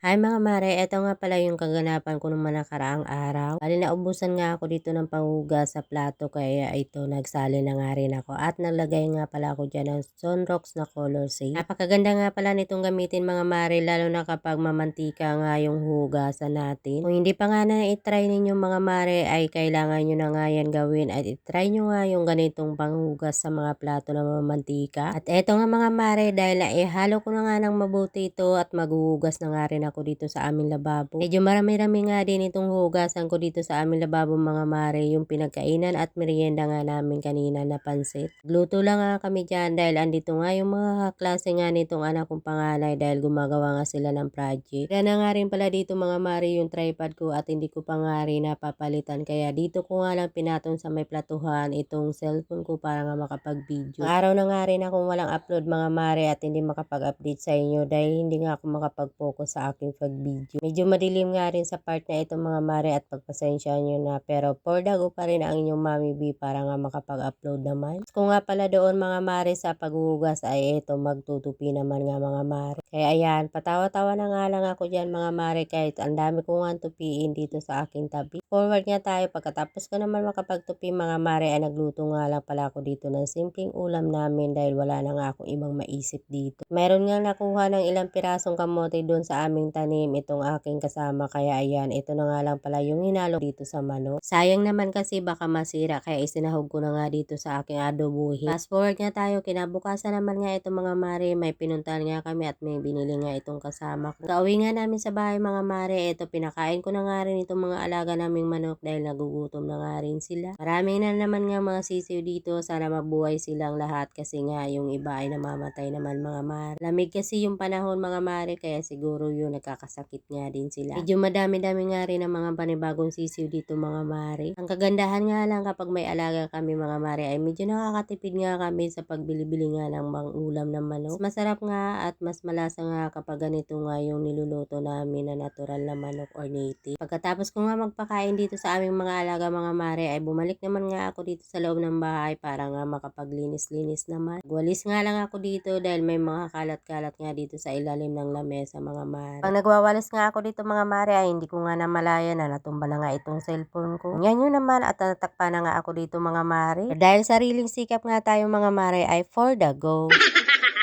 Hi mga mare, eto nga pala yung kaganapan ko nung mga nakaraang araw. Bali naubusan nga ako dito ng panghugas sa plato kaya ito nagsali na nga rin ako at naglagay nga pala ako dyan ng Sunrocks na color safe. Napakaganda nga pala nitong gamitin mga mare lalo na kapag mamantika nga yung hugasan natin. Kung hindi pa nga na itry ninyo mga mare ay kailangan nyo na nga yan gawin at itry nyo nga yung ganitong panghugas sa mga plato na mamantika. At eto nga mga mare dahil ihalo ko na nga ng mabuti ito at maghuhugas na nga rin ako dito sa aming lababo. Medyo marami-rami nga din itong hugasan ko dito sa aming lababo mga mare, yung pinagkainan at merienda nga namin kanina na pansit. Gluto lang nga kami dyan dahil andito nga yung mga kaklase nga nitong anak kong panganay dahil gumagawa nga sila ng project. Kaya na nga rin pala dito mga mare yung tripod ko at hindi ko pa nga rin napapalitan kaya dito ko nga lang pinatong sa may platuhan itong cellphone ko para nga makapag-video. Ang araw na nga rin akong walang upload mga mare at hindi makapag-update sa inyo dahil hindi nga ako makapag-focus sa aking pag-video. Medyo madilim nga rin sa part na ito mga mare at pagpasensya nyo na pero for dago pa rin ang inyong Mami B para nga makapag-upload naman. Kung nga pala doon mga mare sa paghuhugas ay ito magtutupi naman nga mga mare. Kaya ayan, patawa-tawa na nga lang ako dyan mga mare kahit ang dami ko nga tupiin dito sa aking tabi. Forward nga tayo pagkatapos ko naman makapagtupi mga mare ay nagluto nga lang pala ako dito ng simpleng ulam namin dahil wala na nga akong ibang maisip dito. Meron nga nakuha ng ilang pirasong kamote doon sa aming tanim itong aking kasama kaya ayan, ito na nga lang pala yung hinalo dito sa manok. Sayang naman kasi baka masira kaya isinahog ko na nga dito sa aking adobuhin. Fast forward nga tayo, kinabukasan naman nga itong mga mare, may pinuntahan nga kami at may binili nga itong kasama ko. Kauwi nga namin sa bahay mga mare, ito pinakain ko na nga rin itong mga alaga naming manok dahil nagugutom na nga rin sila. Maraming na naman nga mga sisiw dito, sana mabuhay silang lahat kasi nga yung iba ay namamatay naman mga mare. Lamig kasi yung panahon mga mare kaya siguro yun nagkakasakit nga din sila. Medyo madami-dami nga rin ang mga panibagong sisiw dito mga mare. Ang kagandahan nga lang kapag may alaga kami mga mare ay medyo nakakatipid nga kami sa pagbili-bili nga ng mga ulam ng manok. Mas masarap nga at mas malasa nga kapag ganito nga yung niluluto namin na natural na manok or native. Pagkatapos ko nga magpakain dito sa aming mga alaga mga mare ay bumalik naman nga ako dito sa loob ng bahay para nga makapaglinis-linis naman. Walis nga lang ako dito dahil may mga kalat-kalat nga dito sa ilalim ng lamesa mga mare. Pag nagwawalis nga ako dito mga mare ay hindi ko nga namalaya na natumba na nga itong cellphone ko. Yan yun naman at natakpa na nga ako dito mga mare. Dahil sariling sikap nga tayo mga mare ay for the go.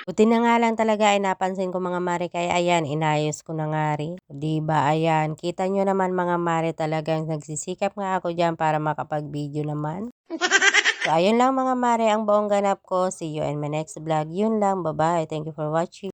Buti na nga lang talaga ay napansin ko mga mare kaya ayan inayos ko na nga rin. Diba ayan kita nyo naman mga mare talagang nagsisikap nga ako dyan para makapag-video naman. So ayun lang mga mare ang buong ganap ko. See you in my next vlog. Yun lang. Bye bye. Thank you for watching.